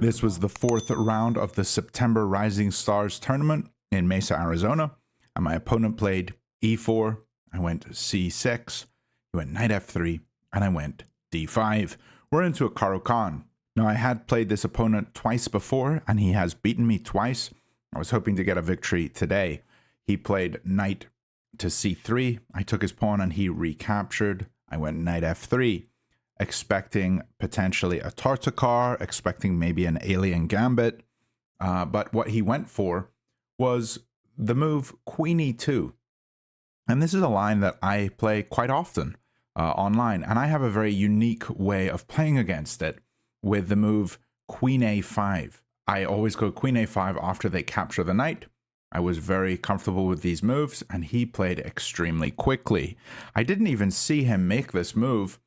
This was the fourth round of the September Rising Stars tournament in Mesa, Arizona, and my opponent played e4. I went c6, he went knight f3, and I went d5. We're into a CRADDOCK. Now, I had played this opponent twice before, and he has beaten me twice. I was hoping to get a victory today. He played knight to c3. I took his pawn, and he recaptured. I went knight f3, expecting potentially a tartacar, expecting maybe an alien gambit. But what he went for was the move queen e2. And this is a line that I play quite often online, and I have a very unique way of playing against it with the move queen a5. I always go queen a5 after they capture the knight. I was very comfortable with these moves, and he played extremely quickly. I didn't even see him make this move,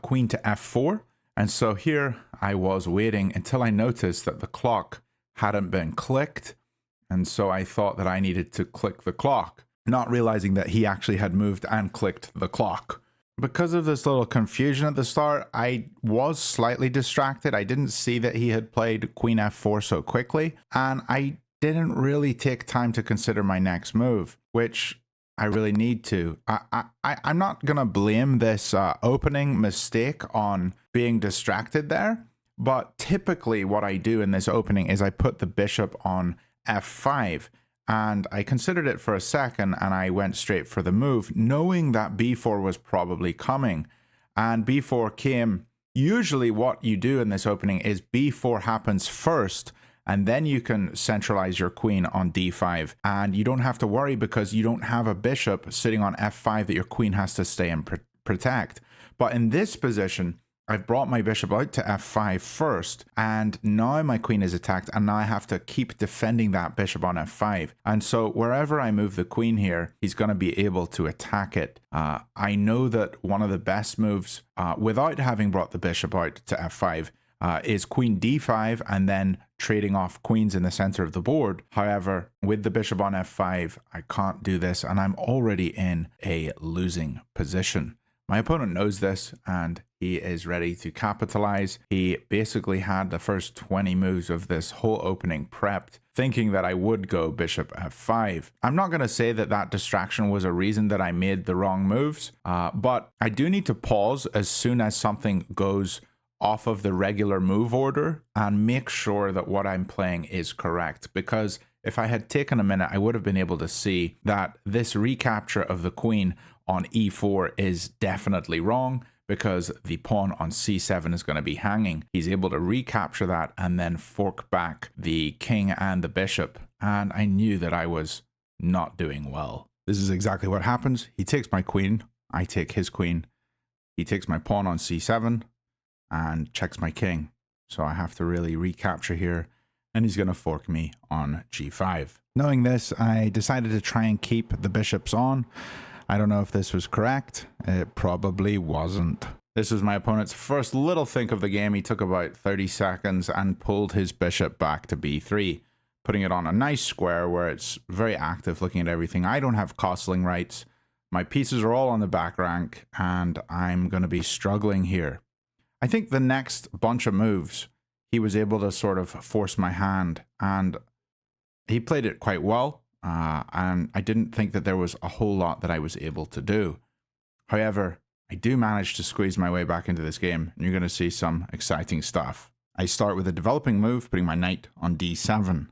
queen to f4, and so here I was waiting until I noticed that the clock hadn't been clicked, and so I thought that I needed to click the clock, not realizing that he actually had moved and clicked the clock. Because of this little confusion at the start, I was slightly distracted. I didn't see that he had played queen f4 so quickly, and I didn't really take time to consider my next move, which I really need to. I'm not going to blame this opening mistake on being distracted there, but typically what I do in this opening is I put the bishop on f5, and I considered it for a second, and I went straight for the move, knowing that b4 was probably coming, and b4 came. Usually what you do in this opening is b4 happens first, and then you can centralize your queen on d5, and you don't have to worry because you don't have a bishop sitting on f5 that your queen has to stay and protect. But in this position, I've brought my bishop out to f5 first, and now my queen is attacked, and now I have to keep defending that bishop on f5. And so wherever I move the queen here, he's going to be able to attack it. I know that one of the best moves, without having brought the bishop out to f5, is queen d5 and then trading off queens in the center of the board. However, with the bishop on f5, I can't do this, and I'm already in a losing position. My opponent knows this, and he is ready to capitalize. He basically had the first 20 moves of this whole opening prepped, thinking that I would go bishop f5. I'm not going to say that that distraction was a reason that I made the wrong moves, but I do need to pause as soon as something goes off of the regular move order and make sure that what I'm playing is correct, because if I had taken a minute, I would have been able to see that this recapture of the queen on e4 is definitely wrong, because the pawn on c7 is going to be hanging. He's able to recapture that and then fork back the king and the bishop, and I knew that I was not doing well. This is exactly what happens. He takes my queen, I take his queen, he takes my pawn on c7 and checks my king, so I have to really recapture here, and he's going to fork me on g5. Knowing this, I decided to try and keep the bishops on. I don't know if this was correct. It probably wasn't. This was my opponent's first little think of the game. He took about 30 seconds and pulled his bishop back to b3, putting it on a nice square where it's very active looking at everything. I don't have castling rights. My pieces are all on the back rank, and I'm going to be struggling here. I think the next bunch of moves, he was able to sort of force my hand, and he played it quite well. And I didn't think that there was a whole lot that I was able to do. However, I do manage to squeeze my way back into this game, and you're going to see some exciting stuff. I start with a developing move, putting my knight on d7.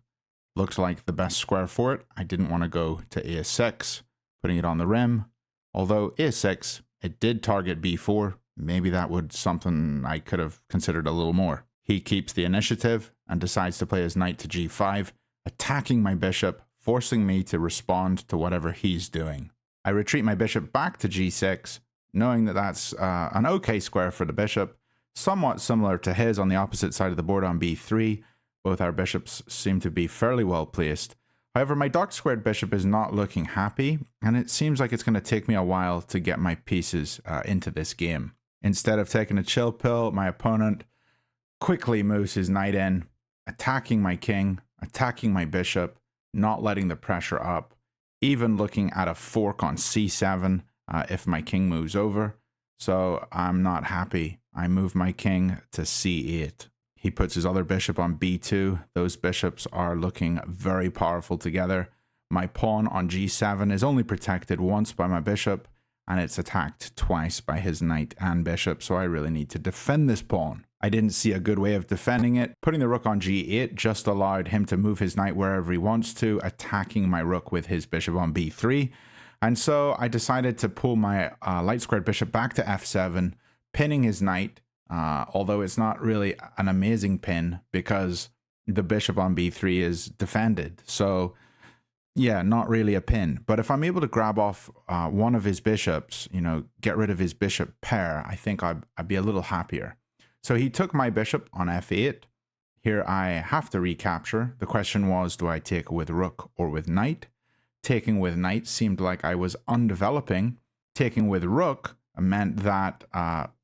Looks like the best square for it. I didn't want to go to a6, putting it on the rim. Although a6, it did target b4. Maybe that would something I could have considered a little more. He keeps the initiative and decides to play his knight to g5, attacking my bishop, forcing me to respond to whatever he's doing. I retreat my bishop back to g6, knowing that that's an okay square for the bishop, somewhat similar to his on the opposite side of the board on b3. Both our bishops seem to be fairly well placed. However, my dark squared bishop is not looking happy, and it seems like it's going to take me a while to get my pieces into this game. Instead of taking a chill pill, my opponent quickly moves his knight in, attacking my king, attacking my bishop, not letting the pressure up, even looking at a fork on c7 if my king moves over. So I'm not happy. I move my king to c8. He puts his other bishop on b2. Those bishops are looking very powerful together. My pawn on g7 is only protected once by my bishop, and it's attacked twice by his knight and bishop, so I really need to defend this pawn. I didn't see a good way of defending it. Putting the rook on g8 just allowed him to move his knight wherever he wants to, attacking my rook with his bishop on b3. And so I decided to pull my light squared bishop back to f7, pinning his knight, although it's not really an amazing pin because the bishop on b3 is defended. So yeah, not really a pin. But if I'm able to grab off one of his bishops, you know, get rid of his bishop pair, I think I'd be a little happier. So he took my bishop on f8. Here I have to recapture. The question was, do I take with rook or with knight? Taking with knight seemed like I was undeveloping. Taking with rook meant that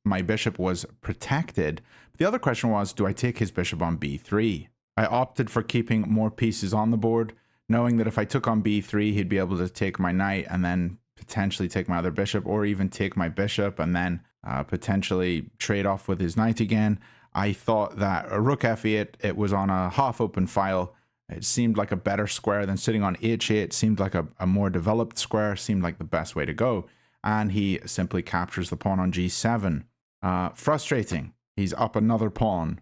my bishop was protected. The other question was, do I take his bishop on b3? I opted for keeping more pieces on the board, knowing that if I took on b3, he'd be able to take my knight and then potentially take my other bishop, or even take my bishop and then potentially trade off with his knight again. I thought that a rook f8, it was on a half open file. It seemed like a better square than sitting on h8. Seemed like a more developed square, seemed like the best way to go. And he simply captures the pawn on g7. Frustrating. He's up another pawn,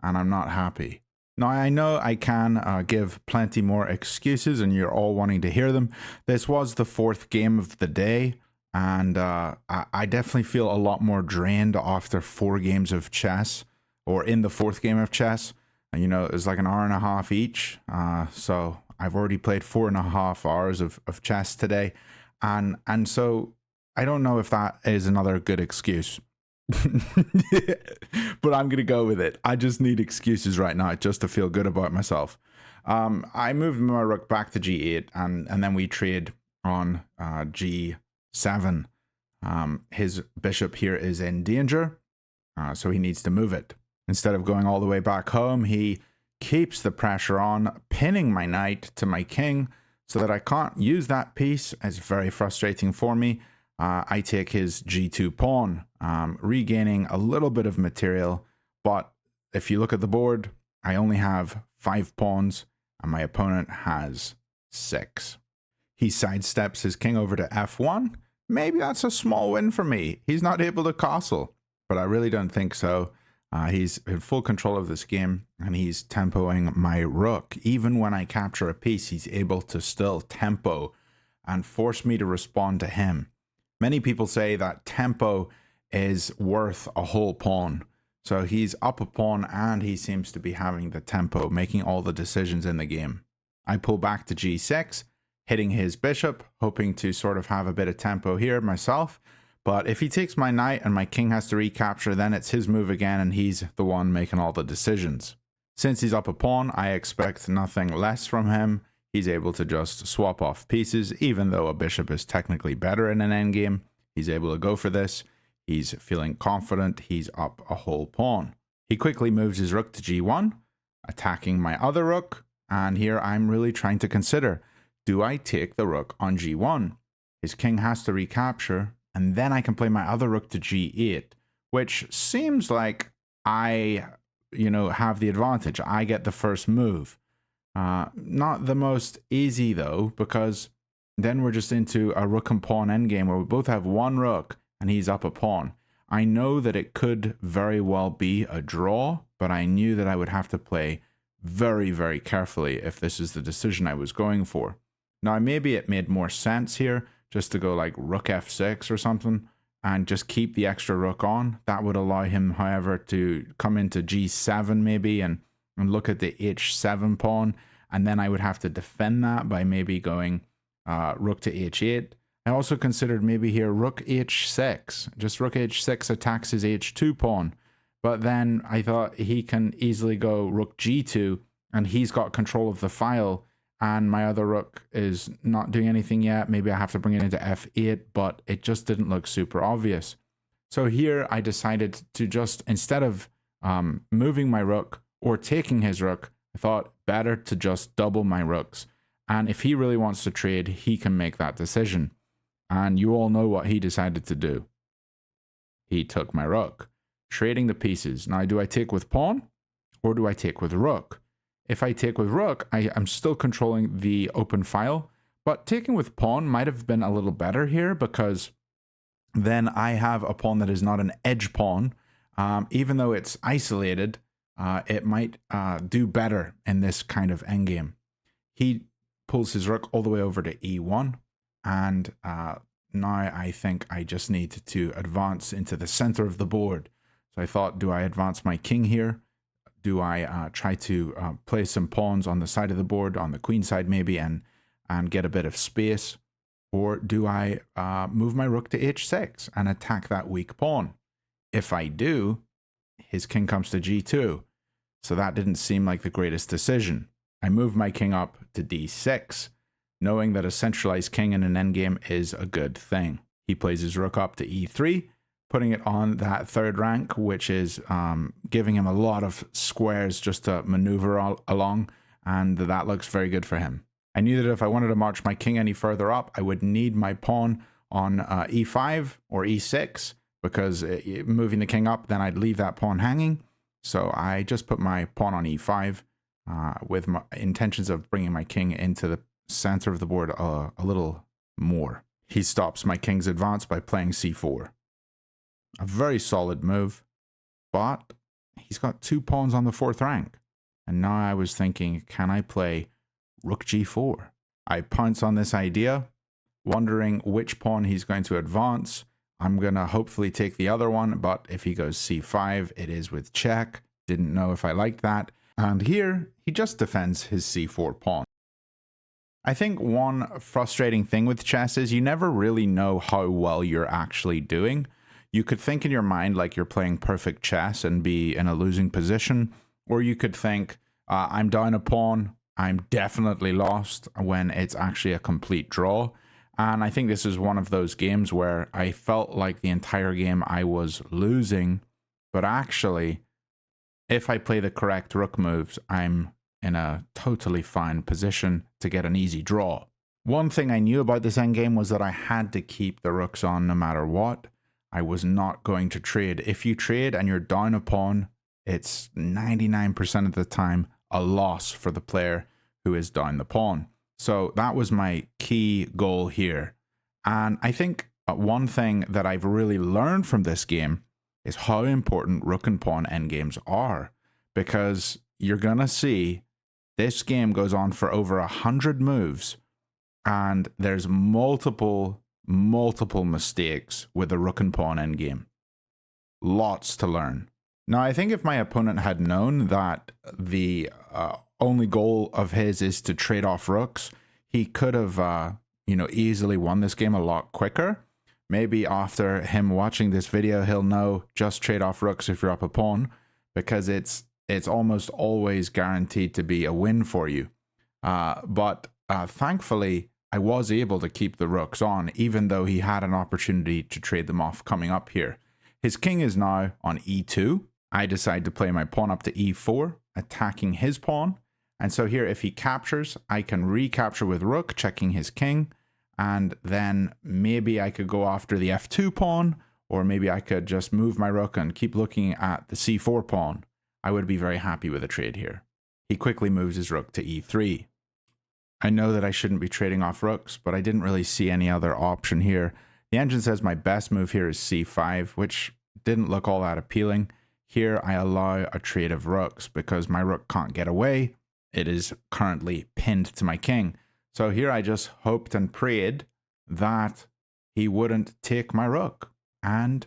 and I'm not happy. Now, I know I can give plenty more excuses, and you're all wanting to hear them. This was the fourth game of the day, and I definitely feel a lot more drained after 4 games of chess, or in the 4th game of chess. And, you know, it was like an hour and a half each. So I've already played 4.5 hours of chess today. And so I don't know if that is another good excuse. But I'm going to go with it. I just need excuses right now just to feel good about myself. I moved my rook back to g8, and then we trade on g7. His bishop here is in danger, so he needs to move it. Instead of going all the way back home, he keeps the pressure on, pinning my knight to my king so that I can't use that piece. It's very frustrating for me. I take his g2 pawn, regaining a little bit of material. But if you look at the board, I only have 5 pawns and my opponent has 6. He sidesteps his king over to f1. Maybe that's a small win for me. He's not able to castle, but I really don't think so. He's in full control of this game, and he's tempoing my rook. Even when I capture a piece, he's able to still tempo and force me to respond to him. Many people say that tempo is worth a whole pawn. So he's up a pawn, and he seems to be having the tempo, making all the decisions in the game. I pull back to g6, hitting his bishop, hoping to sort of have a bit of tempo here myself. But if he takes my knight and my king has to recapture, then it's his move again, and he's the one making all the decisions. Since he's up a pawn, I expect nothing less from him. He's able to just swap off pieces, even though a bishop is technically better in an endgame. He's able to go for this. He's feeling confident. He's up a whole pawn. He quickly moves his rook to g1, attacking my other rook. And here I'm really trying to consider, do I take the rook on g1? His king has to recapture, and then I can play my other rook to g8, which seems like I, have the advantage. I get the first move. Not the most easy though, because then we're just into a rook and pawn endgame where we both have one rook and he's up a pawn. I know that it could very well be a draw, but I knew that I would have to play very, very carefully if this is the decision I was going for. Now, maybe it made more sense here just to go like rook f6 or something and just keep the extra rook on. That would allow him, however, to come into g7 maybe and look at the h7 pawn. And then I would have to defend that by maybe going rook to h8. I also considered maybe here rook h6. Just rook h6 attacks his h2 pawn. But then I thought he can easily go rook g2 and he's got control of the file. And my other rook is not doing anything yet. Maybe I have to bring it into f8, but it just didn't look super obvious. So here I decided to just, instead of moving my rook or taking his rook, I thought better to just double my rooks. And if he really wants to trade, he can make that decision. And you all know what he decided to do. He took my rook, trading the pieces. Now, do I take with pawn or do I take with rook? If I take with rook, I'm still controlling the open file, but taking with pawn might have been a little better here because then I have a pawn that is not an edge pawn. Even though it's isolated, it might do better in this kind of endgame. He pulls his rook all the way over to e1, and now I think I just need to advance into the center of the board. So I thought, do I advance my king here? Do I try to play some pawns on the side of the board, on the queen side maybe, and get a bit of space? Or do I move my rook to h6 and attack that weak pawn? If I do, his king comes to g2. So that didn't seem like the greatest decision. I move my king up to d6, knowing that a centralized king in an endgame is a good thing. He plays his rook up to e3, putting it on that third rank, which is giving him a lot of squares just to maneuver along, and that looks very good for him. I knew that if I wanted to march my king any further up, I would need my pawn on e5 or e6, because moving the king up, then I'd leave that pawn hanging. So I just put my pawn on e5 with my intentions of bringing my king into the center of the board a little more. He stops my king's advance by playing c4. A very solid move, but he's got 2 pawns on the 4th rank. And now I was thinking, can I play rook g4? I pounce on this idea, wondering which pawn he's going to advance. I'm going to hopefully take the other one, but if he goes c5, it is with check. Didn't know if I liked that. And here, he just defends his c4 pawn. I think one frustrating thing with chess is you never really know how well you're actually doing. You could think in your mind like you're playing perfect chess and be in a losing position, or you could think, I'm down a pawn, I'm definitely lost, when it's actually a complete draw. And I think this is one of those games where I felt like the entire game I was losing, but actually, if I play the correct rook moves, I'm in a totally fine position to get an easy draw. One thing I knew about this endgame was that I had to keep the rooks on no matter what. I was not going to trade. If you trade and you're down a pawn, it's 99% of the time a loss for the player who is down the pawn. So that was my key goal here. And I think one thing that I've really learned from this game is how important rook and pawn endgames are, because you're going to see this game goes on for over 100 moves, and there's multiple mistakes with the rook and pawn endgame. Lots to learn. Now, I think if my opponent had known that the only goal of his is to trade off rooks, he could have, easily won this game a lot quicker. Maybe after him watching this video, he'll know just trade off rooks if you're up a pawn, because it's almost always guaranteed to be a win for you. But thankfully, I was able to keep the rooks on, even though he had an opportunity to trade them off coming up here. His king is now on e2. I decide to play my pawn up to e4, attacking his pawn. And so here, if he captures, I can recapture with rook, checking his king. And then maybe I could go after the f2 pawn, or maybe I could just move my rook and keep looking at the c4 pawn. I would be very happy with a trade here. He quickly moves his rook to e3. I know that I shouldn't be trading off rooks, but I didn't really see any other option here. The engine says my best move here is c5, which didn't look all that appealing. Here I allow a trade of rooks because my rook can't get away. It is currently pinned to my king. So here I just hoped and prayed that he wouldn't take my rook. And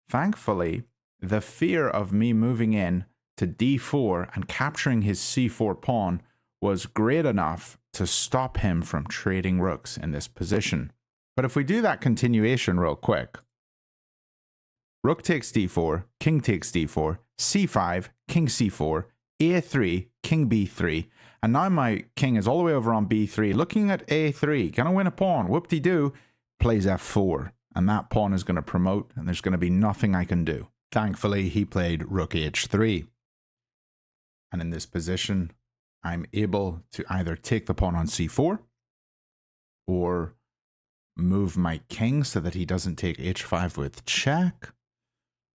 thankfully, the fear of me moving in to d4 and capturing his c4 pawn was great enough to stop him from trading rooks in this position. But if we do that continuation real quick, rook takes d4, king takes d4, c5, king c4, a3, king b3, and now my king is all the way over on b3, looking at a3, gonna win a pawn, whoop-de-doo, plays f4, and that pawn is gonna promote, and there's gonna be nothing I can do. Thankfully, he played rook h3, and in this position, I'm able to either take the pawn on c4 or move my king so that he doesn't take h5 with check,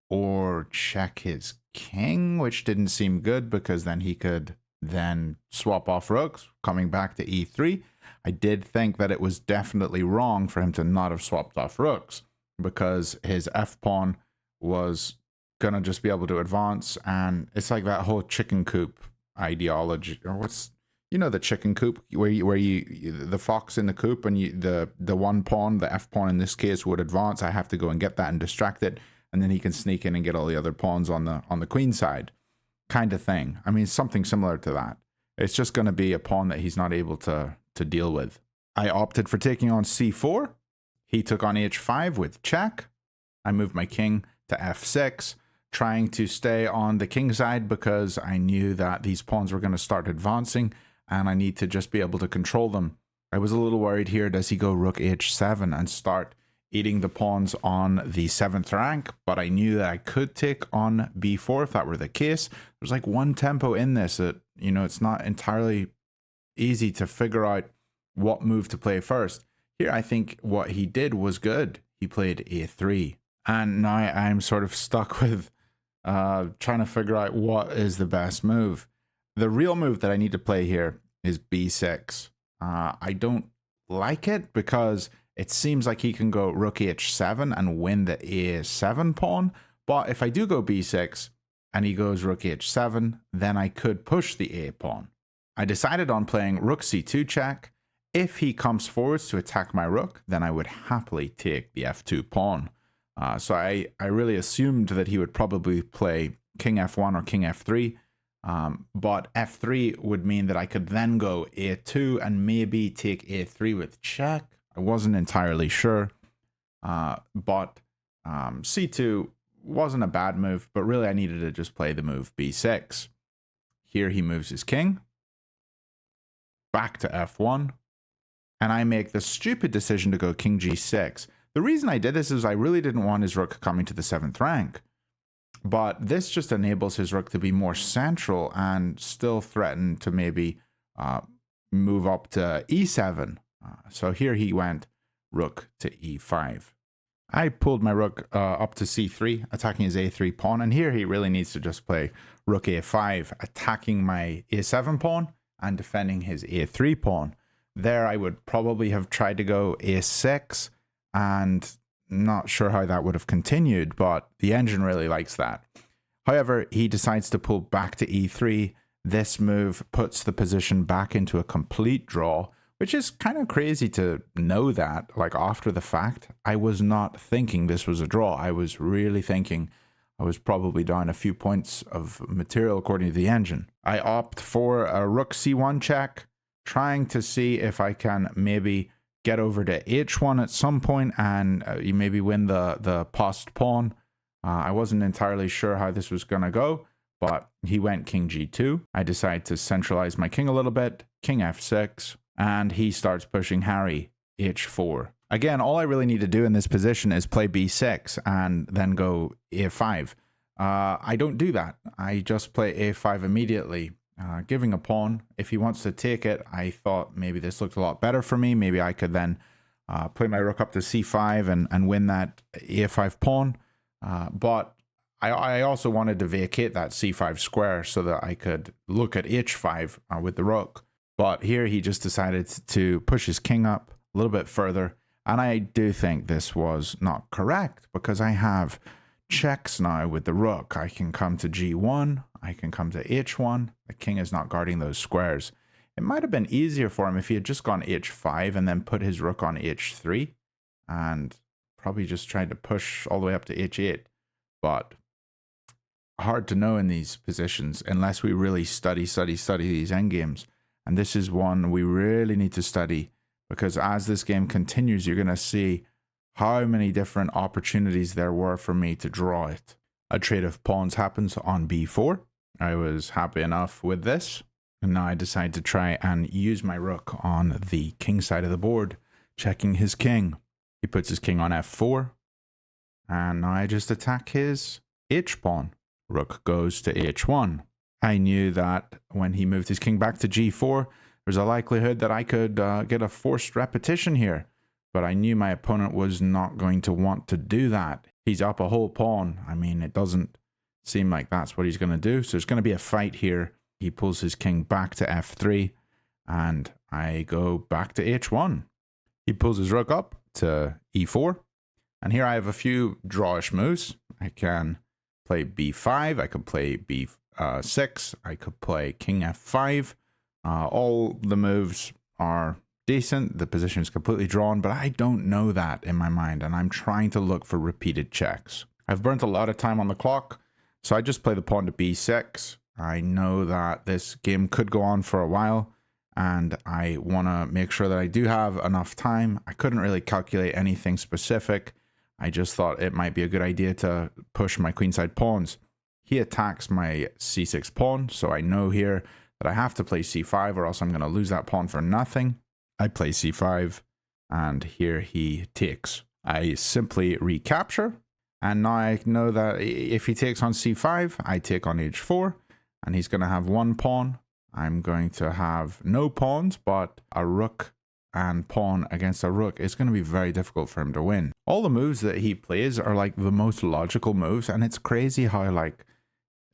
or check his king, which didn't seem good because then he could then swap off rooks, coming back to e3. I did think that it was definitely wrong for him to not have swapped off rooks because his f-pawn was gonna just be able to advance, and it's like that whole chicken coop ideology, or what's, you know, the chicken coop where you the fox in the coop, and the one pawn, the f-pawn in this case, would advance. I have to go and get that and distract it, and then he can sneak in and get all the other pawns on the queen side, kind of thing. I mean, something similar to that. It's just going to be a pawn that he's not able to deal with. I opted for taking on c4. He took on h5 with check. I moved my king to f6, trying to stay on the king side because I knew that these pawns were going to start advancing and I need to just be able to control them. I was a little worried here. Does he go rook h7 and start eating the pawns on the 7th rank? But I knew that I could take on b4 if that were the case. There's like one tempo in this that, you know, it's not entirely easy to figure out what move to play first. Here, I think what he did was good. He played a3. And now I'm sort of stuck with trying to figure out what is the best move. The real move that I need to play here is b6. I don't like it because it seems like he can go rook h7 and win the a7 pawn. But if I do go b6 and he goes rook h7, then I could push the a pawn. I decided on playing rook c2 check. If he comes forwards to attack my rook, then I would happily take the f2 pawn. So I really assumed that he would probably play king f1 or king f3. But f3 would mean that I could then go a2 and maybe take a3 with check. I wasn't entirely sure. But c2 wasn't a bad move, but really I needed to just play the move b6. Here he moves his king back to f1. And I make the stupid decision to go king g6. The reason I did this is I really didn't want his rook coming to the 7th rank. But this just enables his rook to be more central and still threaten to maybe move up to e7. So here he went rook to e5. I pulled my rook up to c3, attacking his a3 pawn. And here he really needs to just play rook a5, attacking my a7 pawn and defending his a3 pawn. There I would probably have tried to go a6, and not sure how that would have continued, but the engine really likes that. However, he decides to pull back to e3. This move puts the position back into a complete draw, which is kind of crazy to know that, like after the fact. I was not thinking this was a draw. I was really thinking I was probably down a few points of material according to the engine. I opt for a rook c1 check, trying to see if I can maybe get over to h1 at some point and you maybe win the post pawn. I wasn't entirely sure how this was going to go, but he went king g2. I decide to centralize my king a little bit, king f6, and he starts pushing Harry h4. Again, all I really need to do in this position is play b6 and then go a5. I don't do that. I just play a5 immediately. Giving a pawn. If he wants to take it, I thought maybe this looked a lot better for me. Maybe I could then play my rook up to c5 and win that a5 pawn. But I also wanted to vacate that c5 square so that I could look at h5 with the rook. But here he just decided to push his king up a little bit further. And I do think this was not correct because I have checks now with the rook. I can come to g1. I can come to h1. The king is not guarding those squares. It might have been easier for him if he had just gone h5 and then put his rook on h3 and probably just tried to push all the way up to h8. But hard to know in these positions unless we really study these endgames. And this is one we really need to study because as this game continues, you're going to see how many different opportunities there were for me to draw it. A trade of pawns happens on b4. I was happy enough with this. And now I decide to try and use my rook on the king side of the board, checking his king. He puts his king on f4. And now I just attack his h-pawn. Rook goes to h1. I knew that when he moved his king back to g4, there's a likelihood that I could get a forced repetition here. but I knew my opponent was not going to want to do that. He's up a whole pawn. I mean, it doesn't seem like that's what he's going to do. So there's going to be a fight here. He pulls his king back to f3, and I go back to h1. He pulls his rook up to e4, and here I have a few drawish moves. I can play b5, I could play b6, I could play king f5. All the moves are decent. The position is completely drawn, but I don't know that in my mind, and I'm trying to look for repeated checks. I've burnt a lot of time on the clock, so I just play the pawn to b6. I know that this game could go on for a while, and I want to make sure that I do have enough time. I couldn't really calculate anything specific. I just thought it might be a good idea to push my queenside pawns. He attacks my c6 pawn, so I know here that I have to play c5 or else I'm going to lose that pawn for nothing. I play c5, and here he takes. I simply recapture, and now I know that if he takes on c5, I take on h4, and he's going to have one pawn. I'm going to have no pawns, but a rook and pawn against a rook is going to be very difficult for him to win. All the moves that he plays are like the most logical moves, and it's crazy how like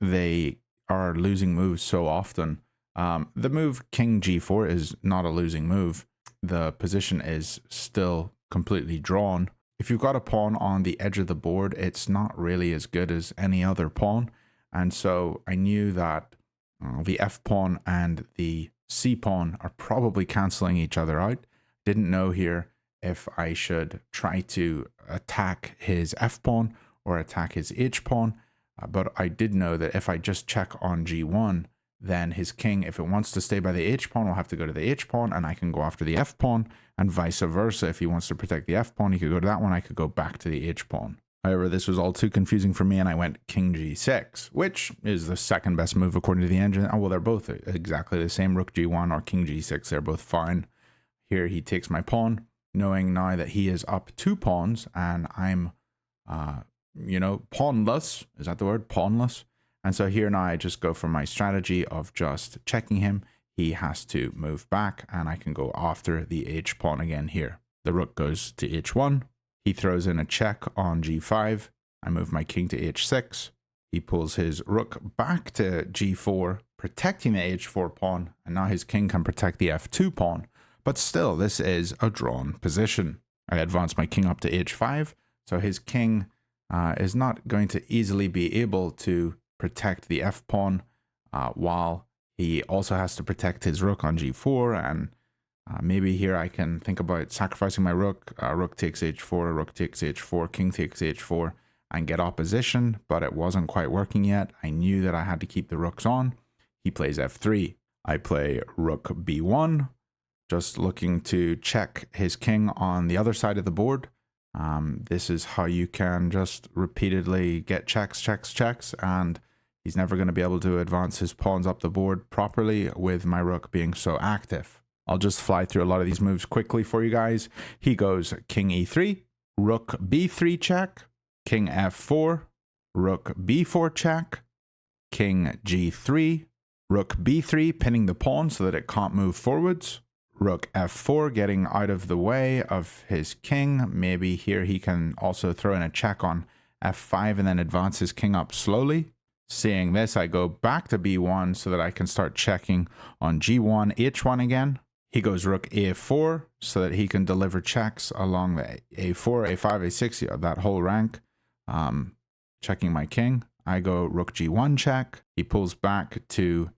they are losing moves so often. The move king g4 is not a losing move. The position is still completely drawn. If you've got a pawn on the edge of the board, it's not really as good as any other pawn. And so I knew that the f pawn and the c pawn are probably cancelling each other out. Didn't know here if I should try to attack his f pawn or attack his h pawn. But I did know that if I just check on g1, then his king, if it wants to stay by the h pawn, will have to go to the h pawn, and I can go after the f pawn, and vice versa. If he wants to protect the f pawn, he could go to that one, I could go back to the h pawn. However, this was all too confusing for me, and I went king g6, which is the second best move according to the engine. Oh, well, they're both exactly the same. Rook g1 or king g6, they're both fine. Here he takes my pawn, knowing now that he is up 2 pawns, and I'm, pawnless. Is that the word? Pawnless. And so here now I just go for my strategy of just checking him. He has to move back, and I can go after the h pawn again here. The rook goes to h1. He throws in a check on g5. I move my king to h6. He pulls his rook back to g4, protecting the h4 pawn, and now his king can protect the f2 pawn. But still, this is a drawn position. I advance my king up to h5, so his king is not going to easily be able to protect the f pawn, while he also has to protect his rook on g4, and maybe here I can think about sacrificing my rook. Rook takes h4, rook takes h4, king takes h4, and get opposition, but it wasn't quite working yet. I knew that I had to keep the rooks on. He plays f3. I play rook b1, just looking to check his king on the other side of the board. This is how you can just repeatedly get checks, and he's never going to be able to advance his pawns up the board properly with my rook being so active. I'll just fly through a lot of these moves quickly for you guys. He goes king e3, rook b3 check, king f4, rook b4 check, king g3, rook b3 pinning the pawn so that it can't move forwards, rook f4 getting out of the way of his king. Maybe here he can also throw in a check on f5 and then advance his king up slowly. Seeing this, I go back to b1 so that I can start checking on g1, h1 again. He goes rook a4 so that he can deliver checks along the a4, a5, a6, that whole rank. Checking my king. I go rook g1 check. He pulls back to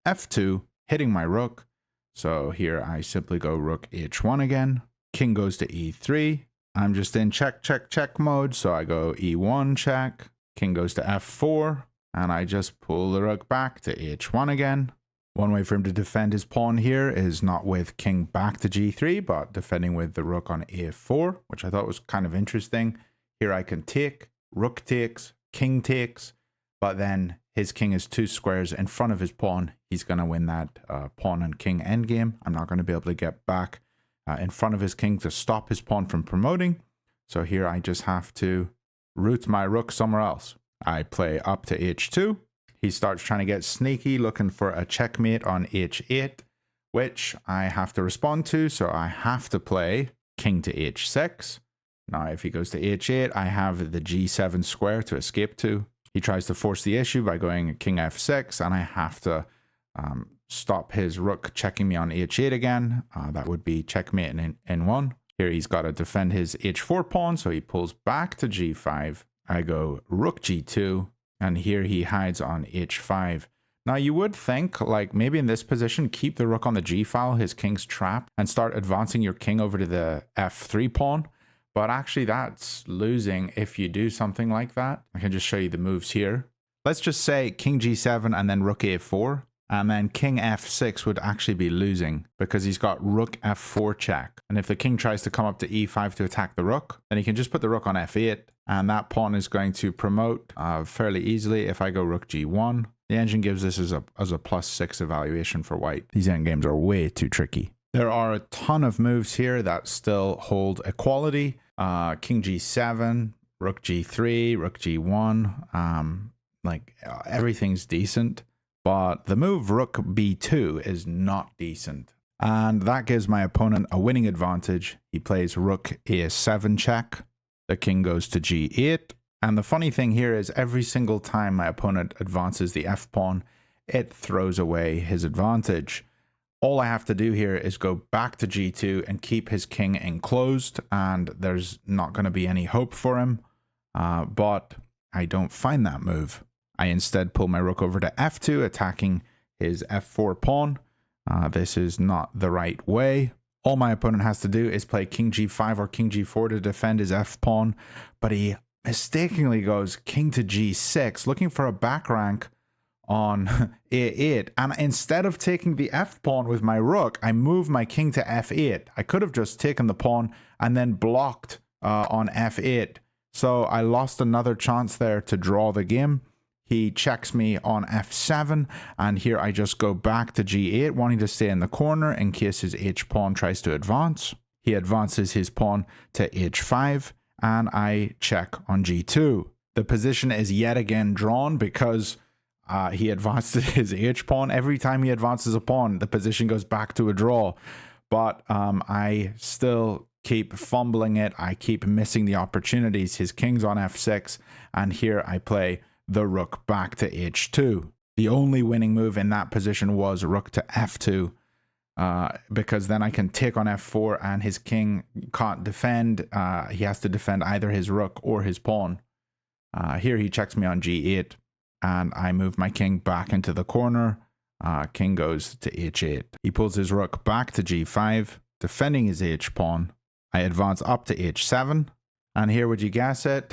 f2, hitting my rook. So here I simply go rook h1 again. King goes to e3. I'm just in check mode, so I go e1 check. King goes to f4. And I just pull the rook back to h1 again. One way for him to defend his pawn here is not with king back to g3, but defending with the rook on a4, which I thought was kind of interesting. Here I can take, rook takes, king takes, but then his king is 2 squares in front of his pawn. He's going to win that pawn and king endgame. I'm not going to be able to get back in front of his king to stop his pawn from promoting. So here I just have to route my rook somewhere else. I play up to h2. He starts trying to get sneaky, looking for a checkmate on h8, which I have to respond to. So I have to play king to h6. Now, if he goes to h8, I have the g7 square to escape to. He tries to force the issue by going king f6, and I have to stop his rook checking me on h8 again. That would be checkmate in n1. Here he's got to defend his h4 pawn, so he pulls back to g5. I go rook g2, and here he hides on h5. Now you would think, like, maybe in this position, keep the rook on the g file, his king's trapped, and start advancing your king over to the f3 pawn. But actually that's losing if you do something like that. I can just show you the moves here. Let's just say king g7 and then rook a4. And then king f6 would actually be losing because he's got rook f4 check. And if the king tries to come up to e5 to attack the rook, then he can just put the rook on f8. And that pawn is going to promote fairly easily if I go rook g1. The engine gives this as a +6 evaluation for white. These endgames are way too tricky. There are a ton of moves here that still hold equality. King g7, rook g3, rook g1. Everything's decent. But the move rook b2 is not decent. And that gives my opponent a winning advantage. He plays rook a7 check. The king goes to g8. And the funny thing here is every single time my opponent advances the f pawn, it throws away his advantage. All I have to do here is go back to g2 and keep his king enclosed, and there's not going to be any hope for him. But I don't find that move. I instead pull my rook over to f2, attacking his f4 pawn. This is not the right way. All my opponent has to do is play king g5 or king g4 to defend his f pawn, but he mistakenly goes king to g6, looking for a back rank on a8. And instead of taking the f pawn with my rook, I move my king to f8. I could have just taken the pawn and then blocked on f8. So I lost another chance there to draw the game. He checks me on f7, and here I just go back to g8, wanting to stay in the corner in case his h-pawn tries to advance. He advances his pawn to h5, and I check on g2. The position is yet again drawn because he advanced his h-pawn. Every time he advances a pawn, the position goes back to a draw. But I still keep fumbling it. I keep missing the opportunities. His king's on f6, and here I play the rook back to h2. The only winning move in that position was rook to f2, because then I can take on f4 and his king can't defend. He has to defend either his rook or his pawn. Here he checks me on g8, and I move my king back into the corner. King goes to h8. He pulls his rook back to g5, defending his h-pawn. I advance up to h7, and here, would you guess it?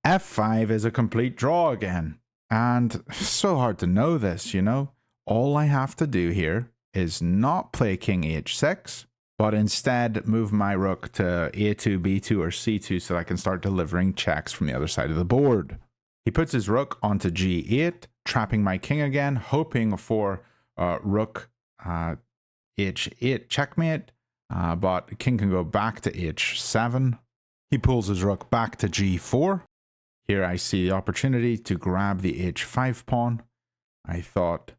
f5 is a complete draw again. And so hard to know this, you know. All I have to do here is not play king h6, but instead move my rook to a2, b2, or c2 so I can start delivering checks from the other side of the board. He puts his rook onto g8, trapping my king again, hoping for rook h8 checkmate, but king can go back to h7. He pulls his rook back to g4. Here I see the opportunity to grab the h5 pawn. I thought,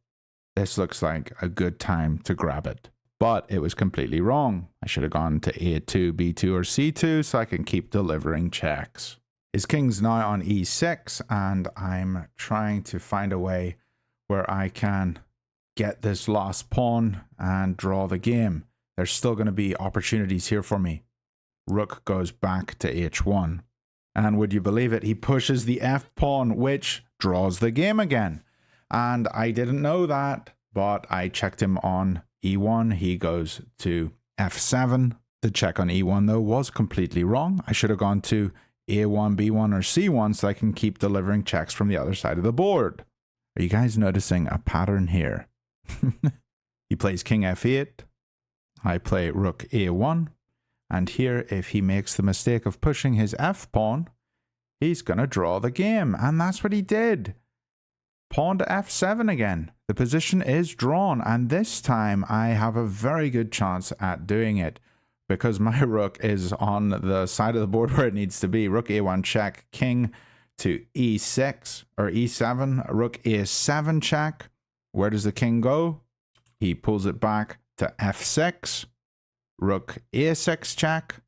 this looks like a good time to grab it. But it was completely wrong. I should have gone to a2, b2, or c2 so I can keep delivering checks. His king's now on e6, and I'm trying to find a way where I can get this lost pawn and draw the game. There's still going to be opportunities here for me. Rook goes back to h1. And would you believe it, he pushes the f-pawn, which draws the game again. And I didn't know that, but I checked him on e1. He goes to f7. The check on e1, though, was completely wrong. I should have gone to a1, b1, or c1 so I can keep delivering checks from the other side of the board. Are you guys noticing a pattern here? He plays king f8. I play rook a1. And here, if he makes the mistake of pushing his f-pawn, he's going to draw the game. And that's what he did. Pawn to f7 again. The position is drawn. And this time, I have a very good chance at doing it because my rook is on the side of the board where it needs to be. Rook a1 check, king to e6 or e7, rook a7 check. Where does the king go? He pulls it back to f6. rook a6 check.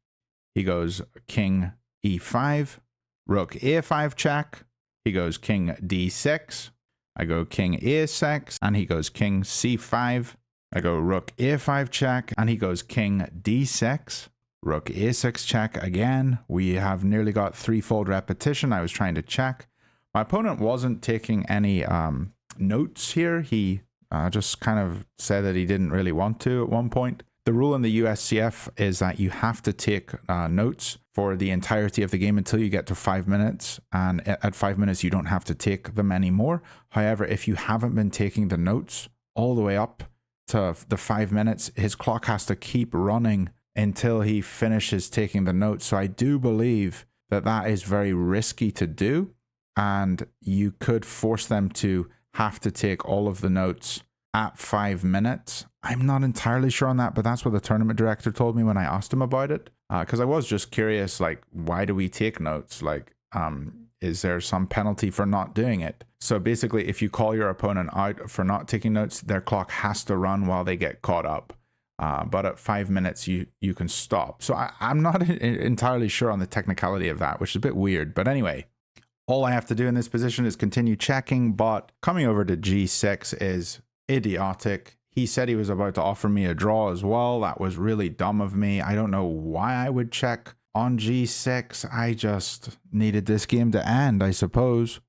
He goes king e5. Rook a5 check. He goes king d6. I go king a6, and he goes king c5. I go rook a5 check, and he goes king d6. Rook a6 check again. We have nearly got threefold repetition. I was trying to check. My opponent wasn't taking any notes here. He just kind of said that he didn't really want to at one point. The rule in the USCF is that you have to take notes for the entirety of the game until you get to 5 minutes. And at 5 minutes, you don't have to take them anymore. However, if you haven't been taking the notes all the way up to the 5 minutes, his clock has to keep running until he finishes taking the notes. So I do believe that that is very risky to do. And you could force them to have to take all of the notes at 5 minutes. I'm not entirely sure on that, but that's what the tournament director told me when I asked him about it. Because I was just curious, like, why do we take notes? Like, is there some penalty for not doing it? So basically, if you call your opponent out for not taking notes, their clock has to run while they get caught up. But at 5 minutes, you can stop. So I'm not entirely sure on the technicality of that, which is a bit weird. But anyway, all I have to do in this position is continue checking. But coming over to g6 is idiotic. He said he was about to offer me a draw as well. That was really dumb of me. I don't know why I would check on g6. I just needed this game to end, I suppose.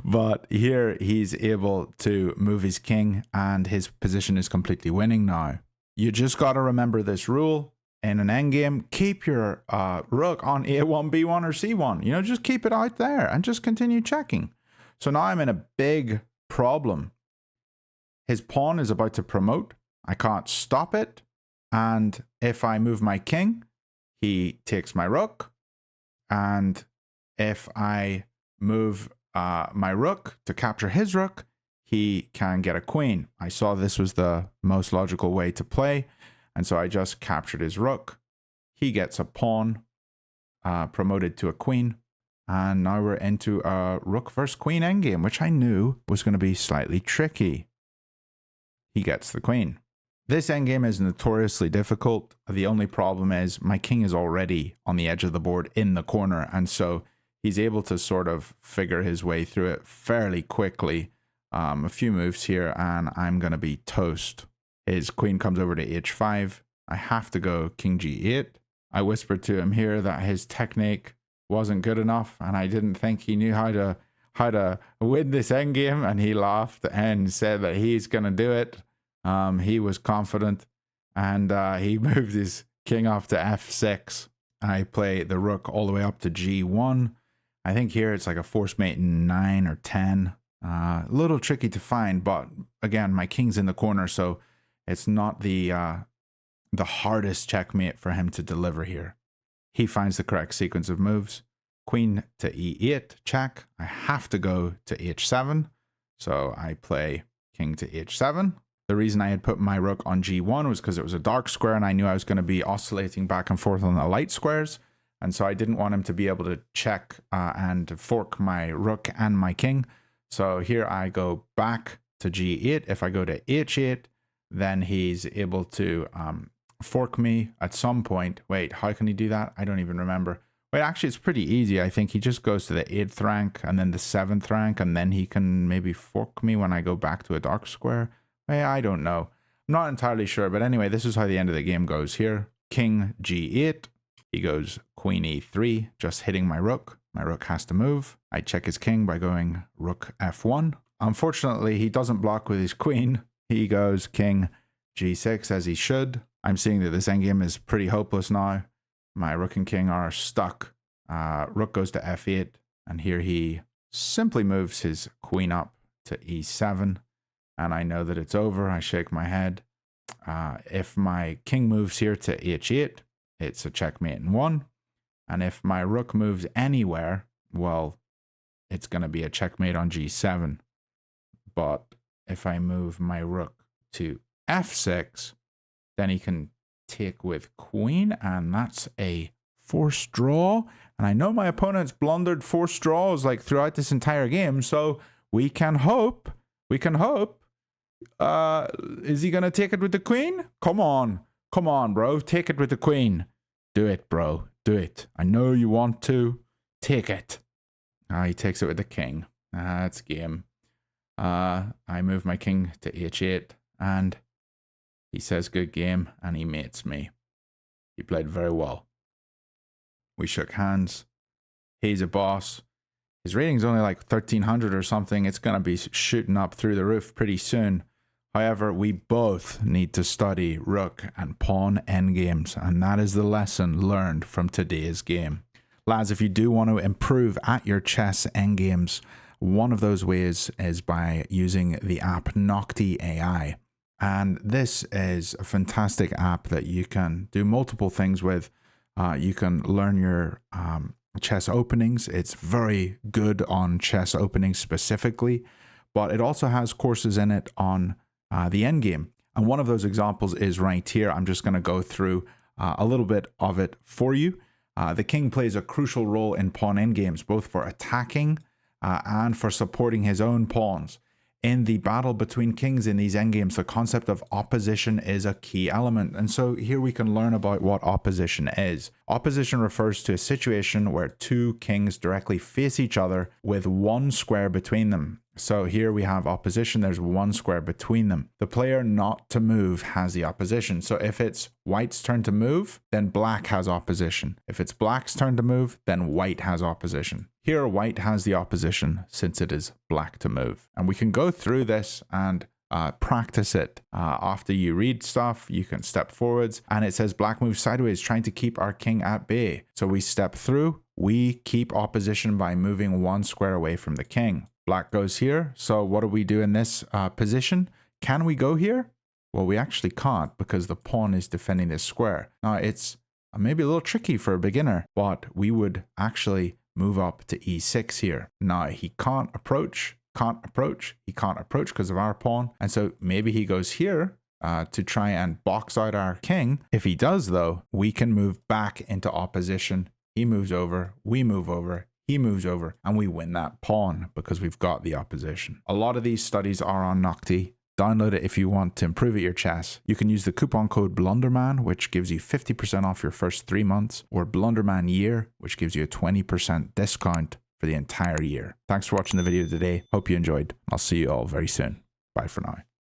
But here he's able to move his king, and his position is completely winning now. You just got to remember this rule. In an endgame, keep your rook on a1, b1, or c1. You know, just keep it out there and just continue checking. So now I'm in a big problem. His pawn is about to promote. I can't stop it. And if I move my king, he takes my rook. And if I move my rook to capture his rook, he can get a queen. I saw this was the most logical way to play. And so I just captured his rook. He gets a pawn, promoted to a queen. And now we're into a rook versus queen endgame, which I knew was going to be slightly tricky. He gets the queen. This endgame is notoriously difficult. The only problem is my king is already on the edge of the board in the corner. And so he's able to sort of figure his way through it fairly quickly. A few moves here and I'm going to be toast. His queen comes over to h5. I have to go king g8. I whispered to him here that his technique wasn't good enough and I didn't think he knew how to win this endgame, and he laughed and said that he's going to do it. He was confident, and he moved his king off to f6. I play the rook all the way up to g1. I think here it's like a force mate in 9 or 10. A little tricky to find, but again, my king's in the corner, so it's not the hardest checkmate for him to deliver here. He finds the correct sequence of moves. Queen to e8, check. I have to go to h7, so I play king to h7. The reason I had put my rook on g1 was because it was a dark square, and I knew I was going to be oscillating back and forth on the light squares, and so I didn't want him to be able to check and fork my rook and my king. So here I go back to g8. If I go to h8, then he's able to fork me at some point. Wait, how can he do that? I don't even remember. Wait, actually, it's pretty easy. I think he just goes to the 8th rank and then the 7th rank, and then he can maybe fork me when I go back to a dark square. Wait, I don't know. I'm not entirely sure, but anyway, this is how the end of the game goes here. King g8. He goes queen e3, just hitting my rook. My rook has to move. I check his king by going rook f1. Unfortunately, he doesn't block with his queen. He goes king g6 as he should. I'm seeing that this endgame is pretty hopeless now. My rook and king are stuck. Rook goes to f8, and here he simply moves his queen up to e7, and I know that it's over. I shake my head. If my king moves here to h8, it's a checkmate in 1, and if my rook moves anywhere, well, it's going to be a checkmate on g7. But if I move my rook to f6, then he can take with queen, and that's a forced draw. And I know my opponent's blundered forced draws like throughout this entire game, so we can hope. Is he going to take it with the queen? Come on. Come on, bro. Take it with the queen. Do it, bro. Do it. I know you want to. Take it. He takes it with the king. That's game. I move my king to h8, and he says good game, and he mates me. He played very well. We shook hands. He's a boss. His rating's only like 1300 or something. It's going to be shooting up through the roof pretty soon. However, we both need to study rook and pawn endgames, and that is the lesson learned from today's game. Lads, if you do want to improve at your chess endgames, one of those ways is by using the app Noctie.ai. And this is a fantastic app that you can do multiple things with. You can learn your chess openings. It's very good on chess openings specifically, but it also has courses in it on the endgame. And one of those examples is right here. I'm just going to go through a little bit of it for you. The king plays a crucial role in pawn endgames, both for attacking and for supporting his own pawns. In the battle between kings in these endgames, the concept of opposition is a key element. And so here we can learn about what opposition is. Opposition refers to a situation where two kings directly face each other with one square between them. So here we have opposition, there's one square between them. The player not to move has the opposition. So if it's white's turn to move, then black has opposition. If it's black's turn to move, then white has opposition. Here, white has the opposition since it is black to move. And we can go through this and practice it. After you read stuff, you can step forwards, and it says black moves sideways, trying to keep our king at bay. So we step through, we keep opposition by moving one square away from the king. Black goes here. So what do we do in this position? Can we go here? Well, we actually can't because the pawn is defending this square. Now, it's maybe a little tricky for a beginner, but we would actually move up to e6 here. Now, he can't approach, he can't approach because of our pawn. And so maybe he goes here to try and box out our king. If he does, though, we can move back into opposition. He moves over, we move over, he moves over, and we win that pawn because we've got the opposition. A lot of these studies are on Noctie. Download it if you want to improve at your chess. You can use the coupon code BLUNDERMAN, which gives you 50% off your first 3 months, or BLUNDERMAN year, which gives you a 20% discount for the entire year. Thanks for watching the video today. Hope you enjoyed. I'll see you all very soon. Bye for now.